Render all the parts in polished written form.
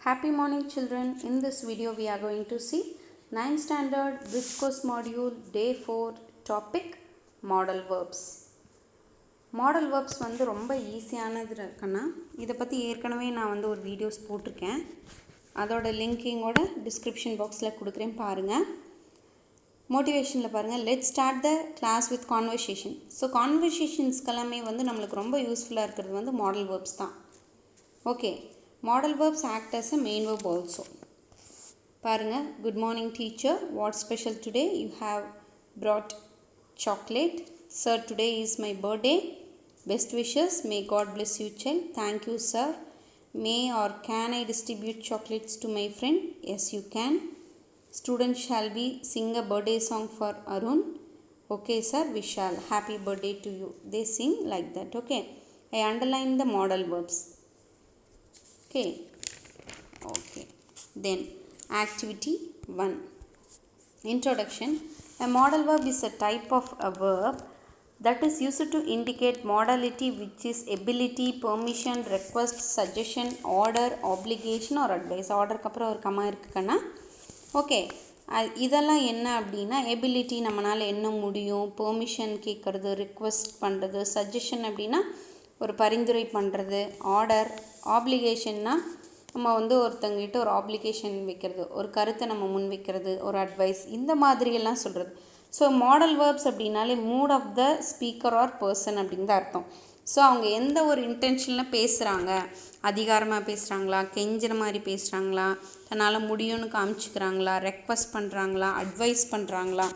Happy morning children. In this video we are going to see 9th standard Viscose module day 4 topic modal verbs. Modal verbs வந்து ரொம்ப ஈஸியானது இருக்குன்னா இதை பற்றி ஏற்கனவே நான் வந்து ஒரு வீடியோஸ் போட்டிருக்கேன். அதோட லிங்கிங்கோட டிஸ்கிரிப்ஷன் பாக்ஸில் கொடுக்குறேன் பாருங்கள். மோட்டிவேஷனில் பாருங்கள், let start the class with conversation. So கான்வர்சேஷன்ஸ்க்கெல்லாமே வந்து நம்மளுக்கு ரொம்ப யூஸ்ஃபுல்லாக இருக்கிறது வந்து மாடல் வேர்ப்ஸ் தான். Okay, modal verbs act as a main verb also. பாருங்க, good morning teacher, what special today? You have brought chocolate. Sir, today is my birthday. Best wishes, may God bless you child. Thank you sir. May or can I distribute chocolates to my friend? Yes you can. Students shall we sing a birthday song for Arun? Okay sir, we shall. Happy birthday to you. They sing like that. Okay, I underline the modal verbs. Okay, then activity 1. Introduction. A modal verb is a type of a verb that is used to indicate modality, which is ability, permission, request, suggestion, order, obligation or advice. Order அப்புறம் ஒரு comma இருக்குன்னா okay, இதெல்லாம் என்ன அப்படின்னா ability, நம்மளால் என்ன முடியும், permission கேட்குறது, ரிக்வெஸ்ட் பண்ணுறது, சஜஷன் அப்படின்னா ஒரு பரிந்துரை பண்ணுறது, ஆர்டர், ஆப்ளிகேஷன்னா நம்ம வந்து ஒருத்தங்கிட்ட ஒரு ஆப்ளிகேஷன் வைக்கிறது, ஒரு கருத்தை நம்ம முன் வைக்கிறது, ஒரு அட்வைஸ், இந்த மாதிரியெல்லாம் சொல்கிறது. ஸோ மாடல் வேர்ப்ஸ் அப்படின்னாலே mood of the speaker or person அப்படின்னு தான் அர்த்தம். ஸோ அவங்க எந்த ஒரு இன்டென்ஷனில் பேசுகிறாங்க, அதிகாரமாக பேசுகிறாங்களா, கெஞ்சிற மாதிரி பேசுகிறாங்களா, தன்னால் முடியும்னு காமிச்சிக்கிறாங்களா, ரெக்வஸ்ட் பண்ணுறாங்களா, அட்வைஸ் பண்ணுறாங்களா.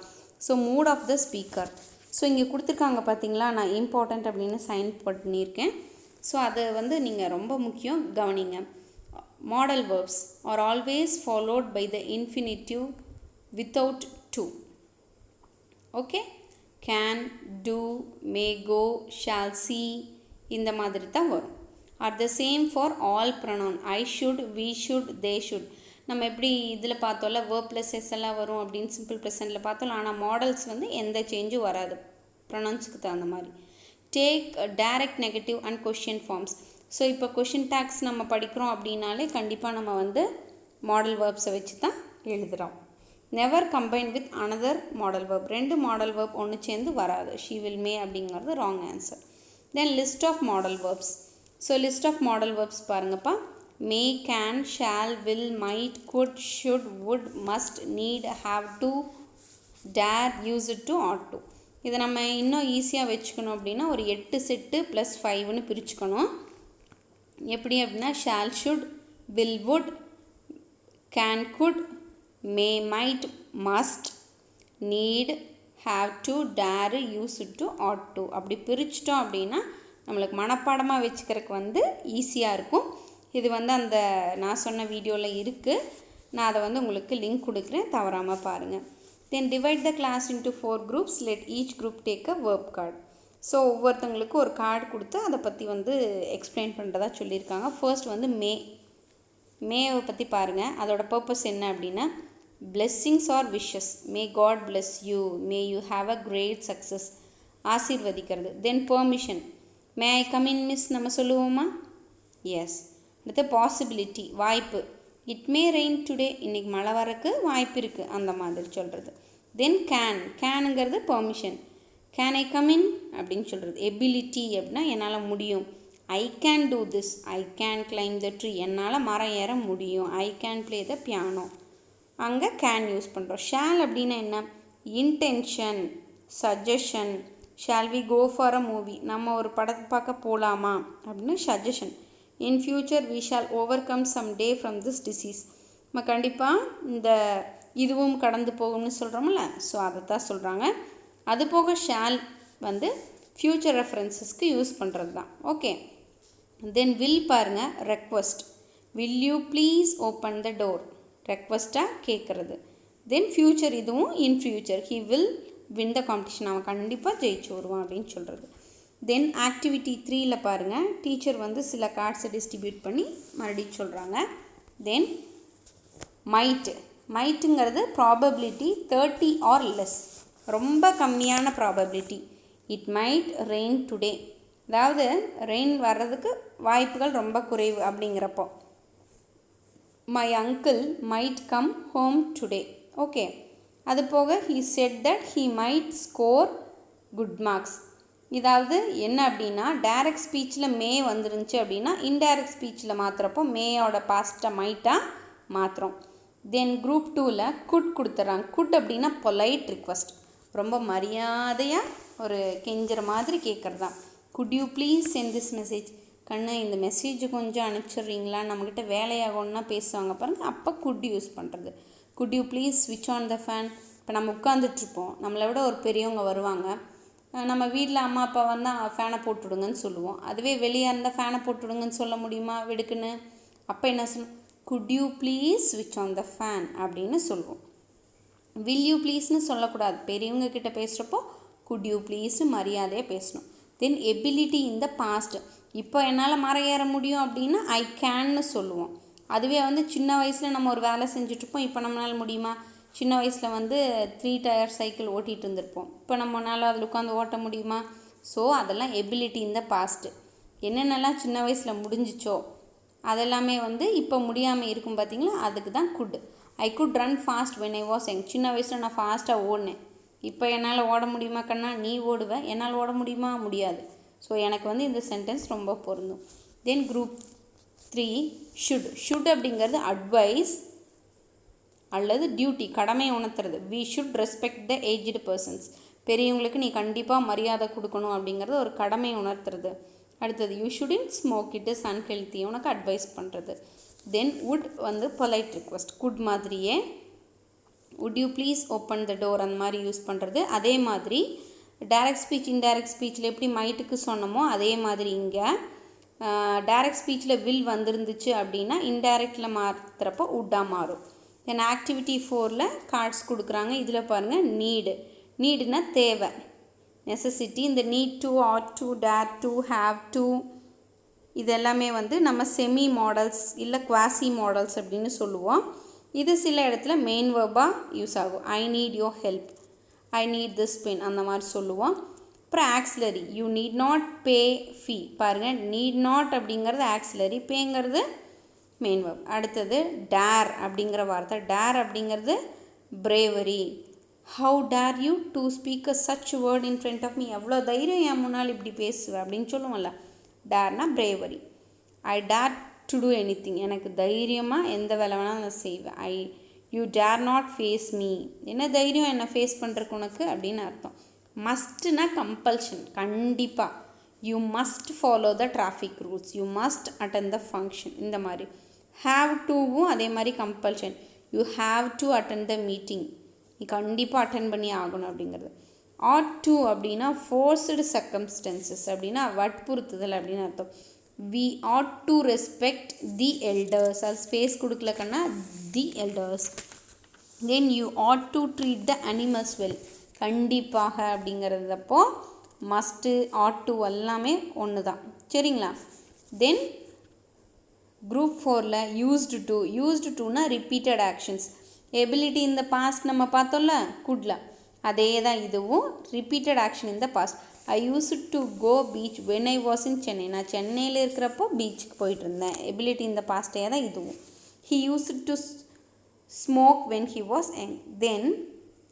So mood of the speaker. So இங்கே கொடுத்துருக்காங்க பார்த்தீங்களா, நான் இம்பார்ட்டண்ட் அப்படின்னு சைன் பண்ணியிருக்கேன். ஸோ அது வந்து நீங்கள் ரொம்ப முக்கியம், கவனிங்க. Modal verbs are always followed by the infinitive without to. Okay, can, do, may go, shall see, இந்த மாதிரி தான் வரும். Are the same for all pronoun. I should, we should, they should. நம்ம எப்படி இதில் பார்த்தோம்ல verb plus s எல்லாம் வரும் அப்படின்னு சிம்பிள் ப்ரெசென்ட்டில் பார்த்தோம். ஆனால் மாடல்ஸ் வந்து எந்த சேஞ்சும் வராது ப்ரொனவுன்ஸுக்கு தகுந்த மாதிரி. Tag direct negative and question forms. So இப்போ கொஷின் டேக்ஸ் நம்ம படிக்கிறோம் அப்படின்னாலே கண்டிப்பாக நம்ம வந்து மாடல் வேர்ப்ஸை வச்சு தான் எழுதுகிறோம். Never combine with another modal verb. ரெண்டு மாடல் வேர்ப் ஒன்று சேர்ந்து வராது. ஷீ வில், மே அப்படிங்கிறது wrong answer. Then list of modal verbs. So list of modal verbs பாருங்கப்பா. May, can, shall, will, might, could, should, would, must, need, have to, dare, used to, ought to. இதை நம்ம இன்னும் ஈஸியாக வச்சுக்கணும் அப்படின்னா ஒரு 8 set plus 5ன்னு பிரிச்சுக்கணும். எப்படி அப்படின்னா shall, should, will, would, can, could, may, might, must, need, have to, dare, used to, ought to. அப்படி பிரிச்சிட்டோம் அப்படின்னா நம்மளுக்கு மனப்பாடமாக வச்சுக்கிறதுக்கு வந்து ஈஸியாக இருக்கும். இது வந்து அந்த நான் சொன்ன வீடியோவில் இருக்குது. நான் அதை வந்து உங்களுக்கு லிங்க் கொடுக்குறேன், தவறாமல் பாருங்கள். Then divide the class into 4 groups. Let each group take a verb card. So ஒவ்வொருத்தங்களுக்கு ஒரு கார்டு கொடுத்து அதை பற்றி வந்து எக்ஸ்பிளைன் பண்ணுறதா சொல்லியிருக்காங்க. ஃபர்ஸ்ட் வந்து மேவை பற்றி பாருங்கள். அதோட பர்பஸ் என்ன அப்படின்னா blessings or wishes. May God bless you, may you have a great success, ஆசீர்வதிக்கிறது. Then permission, may I come in miss நம்ம சொல்லுவோமா? எஸ். அடுத்து பாசிபிலிட்டி, வாய்ப்பு. இட் மே ரெயின் டுடே, இன்றைக்கி மழை வரக்கு வாய்ப்பு இருக்குது, அந்த மாதிரி சொல்கிறது. தென் கேனுங்கிறது permission. Can I come in அப்படின்னு சொல்கிறது. எபிலிட்டி அப்படின்னா என்னால் முடியும். I can do this, I can climb the tree, என்னால் மரம் ஏற முடியும். I can play the piano, அங்கே கேன் யூஸ் பண்ணுறோம். ஷால் அப்படின்னா என்ன? Intention, suggestion. Shall we go for a movie, நம்ம ஒரு படத்தை பார்க்க போகலாமா அப்படின்னு suggestion. In future we shall overcome some day from this disease, நம்ம கண்டிப்பாக இந்த இதுவும் கடந்து போகும்னு சொல்கிறோம்ல, ஸோ அதை தான் சொல்கிறாங்க. அது போக ஷால் வந்து ஃப்யூச்சர் ரெஃபரன்ஸஸ்க்கு யூஸ் பண்ணுறது தான். ஓகே, தென் வில் பாருங்கள், request. Will you please open the door, ரெக்வஸ்ட்டாக கேட்குறது. தென் ஃப்யூச்சர், இதுவும் in future he will win the competition, அவன் கண்டிப்பாக ஜெயிச்சு வருவான் அப்படின்னு சொல்கிறது. தென் ஆக்டிவிட்டி 3ல் பாருங்கள், டீச்சர் வந்து சில கார்ட்ஸை டிஸ்ட்ரிபியூட் பண்ணி மறுபடியும் சொல்கிறாங்க. தென் மைட்டுங்கிறது ப்ராபபிலிட்டி 30 ஆர் லெஸ், ரொம்ப கம்மியான probability. It might rain today, அதாவது ரெயின் வர்றதுக்கு வாய்ப்புகள் ரொம்ப குறைவு அப்படிங்கிறப்போ. my uncle might come home today. Okay, அது போக he said that he might score good marks. இதாவது என்ன அப்படின்னா டைரக்ட் ஸ்பீச்சில் மே வந்துருந்துச்சு அப்படின்னா இன்டைரக்ட் ஸ்பீச்சில் மாற்றுறப்போ மேயோட பாஸ்ட்டை மைட்டாக மாற்றுறோம். தென் குரூப் 2ல் குட் கொடுத்துட்றாங்க. குட் அப்படின்னா பொலைட் ரிக்வஸ்ட், ரொம்ப மரியாதையாக ஒரு கெஞ்சுற மாதிரி கேட்குறது தான். Could you please send this message, கண்ணு இந்த மெசேஜ் கொஞ்சம் அனுப்பிச்சிட்றீங்களா, நம்மக்கிட்ட வேலையாகணும்னா பேசுவாங்க பாருங்கள், அப்போ குட் யூஸ் பண்ணுறது. குட் யூ ப்ளீஸ் ஸ்விட்ச் ஆன் த ஃபேன். இப்போ நம்ம உட்காந்துட்ருப்போம், நம்மளை விட ஒரு பெரியவங்க வருவாங்க, நம்ம வீட்டில் அம்மா அப்பா வந்தால் ஃபேனை போட்டுவிடுங்கன்னு சொல்லுவோம். அதுவே வெளியே இருந்தால் ஃபேனை போட்டுவிடுங்கன்னு சொல்ல முடியுமா விடுக்குன்னு? அப்போ என்ன சொல்லணும்? குட் யூ ப்ளீஸ் ஸ்விட்ச் ஆன் த ஃபேன் அப்படின்னு சொல்லுவோம். வில் யூ ப்ளீஸ்னு சொல்லக்கூடாது. பெரியவங்க கிட்ட பேசுகிறப்போ குட் யூ ப்ளீஸ்னு மரியாதையாக பேசணும். தென் எபிலிட்டி இன் த பாஸ்ட், இப்போ என்னால் மரம் ஏற முடியும் அப்படின்னா ஐ கேன்னு சொல்லுவோம். அதுவே சின்ன வயசில் நம்ம ஒரு வேலை செஞ்சுட்ருப்போம், இப்போ நம்மளால் முடியுமா? சின்ன வயசில் 3 டயர் சைக்கிள் ஓட்டிகிட்டு இருந்திருப்போம், இப்போ நம்மளால் அதில் உட்காந்து ஓட்ட முடியுமா? ஸோ அதெல்லாம் எபிலிட்டி இன் த பாஸ்ட்டு. என்னென்னலாம் சின்ன வயசில் முடிஞ்சிச்சோ அதெல்லாமே இப்போ முடியாமல் இருக்கும் பார்த்தீங்களா, அதுக்கு தான் good. I could run fast when I was young. சின்ன வயசில் நான் ஃபாஸ்ட்டாக ஓடினேன், இப்போ என்னால் ஓட முடியுமா கண்ணா? நீ ஓடுவேன், என்னால் ஓட முடியுமா? முடியாது. ஸோ எனக்கு இந்த சென்டென்ஸ் ரொம்ப பொருந்தும். தென் குரூப் 3 ஷுட் அப்படிங்கிறது அட்வைஸ் அல்லது டியூட்டி, கடமையை உணர்த்துறது. We should respect the aged persons, பெரியவங்களுக்கு நீ கண்டிப்பாக மரியாதை கொடுக்கணும் அப்படிங்கிறது ஒரு கடமையை உணர்த்துறது. அடுத்தது you shouldn't smoke, it is unhealthy, உனக்கு அட்வைஸ் பண்ணுறது. தென் வுட் பொலைட் ரிக்வஸ்ட், குட் மாதிரியே would you please open the door அந்த மாதிரி யூஸ் பண்ணுறது. அதே மாதிரி டைரக்ட் ஸ்பீச் இன்டைரக்ட் ஸ்பீச்சில் எப்படி மைட்டுக்கு சொன்னமோ அதே மாதிரி இங்கே டைரக்ட் ஸ்பீச்சில் வில் வந்துருந்துச்சு அப்படின்னா இன்டைரக்டில் மாற்றுறப்போ வுட்டாக மாறும். தென் ஆக்டிவிட்டி 4ல் கார்ட்ஸ் கொடுக்குறாங்க. இதில் பாருங்கள் நீடுனா தேவை, நெசசிட்டி. இந்த need to, ought to, dare to, have to இது எல்லாமே நம்ம செமி மாடல்ஸ் இல்லை குவாசி மாடல்ஸ் அப்படின்னு சொல்லுவோம். இது சில இடத்துல மெயின் வேர்பாக யூஸ் ஆகும். I need your help, I need this pen அந்த மாதிரி சொல்லுவோம். அப்புறம் auxiliary, you need not pay fee. பாருங்கள், நீட் நாட் அப்படிங்கிறது ஆக்சிலரி, பேங்கிறது மெயின் வேர்ப். அடுத்தது டேர் அப்படிங்கிற வார்த்தை. டேர் அப்படிங்கிறது bravery. How dare you to speak a such word in front of me, எவ்வளோ தைரியம் என் முன்னால் இப்படி பேசுவேன் அப்படின்னு சொல்லுவோம்ல, டேர்னா bravery. I dare to do எனி திங், எனக்கு தைரியமாக எந்த வேலை வேணாலும் நான் செய்வேன். You dare not face me, என்ன தைரியம் என்னை ஃபேஸ் பண்ணுறக்கு உனக்கு அப்படின்னு அர்த்தம். மஸ்ட்னா கம்பல்ஷன், கண்டிப்பாக. You must follow the traffic rules, you must attend the function, இந்த மாதிரி. ஹாவ் டுவும் அதே மாதிரி compulsion, you have to attend the meeting, நீ கண்டிப்பாக அட்டெண்ட் பண்ணி ஆகணும் அப்படிங்கிறது. ஆட் டு அப்படின்னா ஃபோர்ஸ்டு சர்க்கம்ஸ்டன்சஸ் அப்படின்னா வற்புறுத்துதல் அப்படின்னு அர்த்தம். We ought to respect the elders, அது ஸ்பேஸ் கொடுக்கலக்கன்னா the elders. Then you ought to treat the animals well, கண்டிப்பாக அப்படிங்கிறதப்போ மஸ்ட்டு ஆட் டு எல்லாமே ஒன்று தான், சரிங்களா? தென் குரூப் 4ல் யூஸ்டு டுனா ரிப்பீட்டட் ஆக்ஷன்ஸ். எபிலிட்டி இந்த பாஸ்ட் நம்ம பார்த்தோம்ல குட்ல, அதே தான் இதுவும் ரிப்பீட்டட் ஆக்ஷன் இந்த past. I use to go beach when I was in Chennai, நான் சென்னையில் இருக்கிறப்போ பீச்சுக்கு போயிட்டு இருந்தேன். எபிலிட்டி இந்த பாஸ்டே தான் இதுவும். He use to smoke when he was young. Then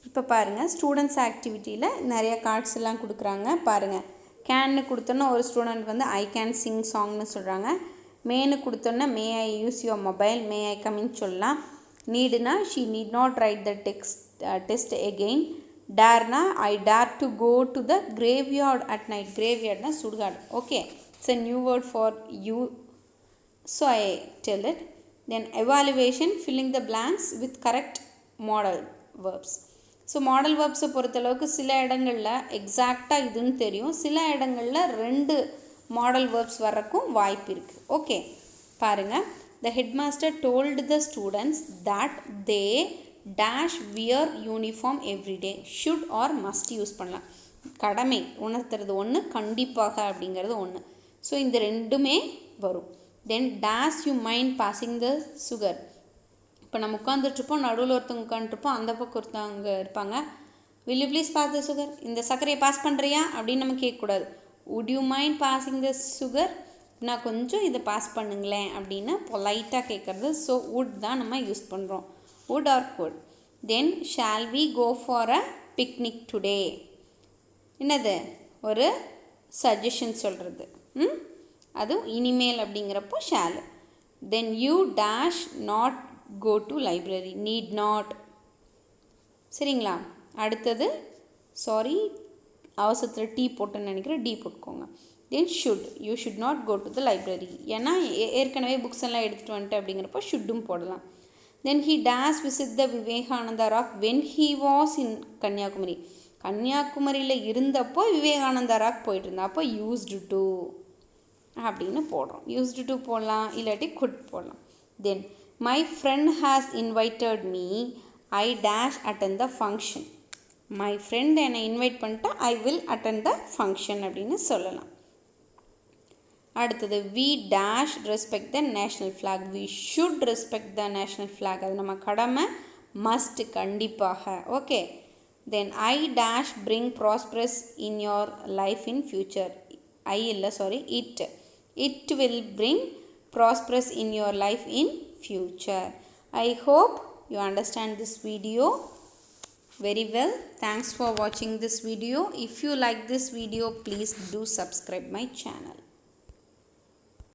இப்போ பாருங்கள், ஸ்டூடெண்ட்ஸ் ஆக்டிவிட்டியில் நிறைய கார்ட்ஸ் எல்லாம் கொடுக்குறாங்க. பாருங்கள், கேன்னு கொடுத்தோன்னா ஒரு ஸ்டூடெண்ட் ஐ கேன் சிங் சாங்னு சொல்கிறாங்க. மேனு கொடுத்தோன்னா may I use your mobile, may I கமின்னு சொல்லலாம். நீடுனா she need not write the test again. டேர்னா I dare to go to the graveyard at night. கிரேவ்யார்ட்னா சுடுகாடு. Okay, it's a new word for you, so I tell it. Then evaluation, filling the blanks with correct modal verbs. So modal வேர்ப்ஸை பொறுத்தளவுக்கு சில இடங்களில் எக்ஸாக்டாக இதுன்னு தெரியும், சில இடங்களில் 2 மாடல் வேர்ப்ஸ் வர்றக்கும் வாய்ப்பு இருக்குது. ஓகே, பாருங்கள். The headmaster told the students that they dash wear uniform every day. should or must use பண்ணலாம். கடமை உணர்த்துறது ஒன்று, கண்டிப்பாக அப்படிங்கிறது ஒன்று. ஸோ இந்த ரெண்டுமே வரும். தென் dash you mind passing the sugar. இப்போ நம்ம உட்காந்துட்ருப்போம், நடுவில் ஒருத்தவங்க உட்காந்துருப்போம், அந்த பக்கம் ஒருத்தவங்க இருப்பாங்க. will you please pass the sugar, இந்த சர்க்கரையை பாஸ் பண்ணுறியா அப்படின்னு நம்ம கேட்கக்கூடாது. would you mind passing the sugar, நான் கொஞ்சம் இதை பாஸ் பண்ணுங்களேன் அப்படின்னு பொலைட்டாக கேட்குறது. ஸோ would தான் நம்ம யூஸ் பண்ணுறோம். would or could. Then shall we go for a picnic today? என்னது ஒரு சஜஷன் சொல்கிறது. அதுவும் இனிமேல் அப்படிங்கிறப்போ shawl. Then you dash not go to library. Need not. சரிங்களா? அடுத்தது சாரி அவசரத்தில் டீ போட்டுன்னு நினைக்கிறேன், டி போட்டுக்கோங்க. Then should. You should not go to the library. ஏன்னா ஏற்கனவே புக்ஸ் எல்லாம் எடுத்துகிட்டு வந்துட்டு அப்படிங்கிறப்போ ஷுட்டும் போடலாம். Then he dares visit the Vivekananda rock when he was in Kanyakumari. கன்னியாகுமரியில் இருந்தப்போ விவேகானந்தா ராக் போயிட்டு இருந்தா, அப்போ யூஸ்டு டு அப்படின்னு போடுறோம். யூஸ்டு டு போடலாம், இல்லாட்டி குட் போடலாம். Then my friend has invited me, I dash attend the function. My friend என்னை இன்வைட் பண்ணிட்டா I will attend the function அப்படின்னு சொல்லலாம். அடுத்தது we dash respect the national flag. We should respect the national flag. அது நம்ம கடமை, must, கண்டிப்பாக. Okay. Then I dash bring prosperous in your life in future. I இல்லை sorry, it will bring prosperous in your life in future. I hope you understand this video very well. Thanks for watching this video. If you like this video, please do subscribe my channel.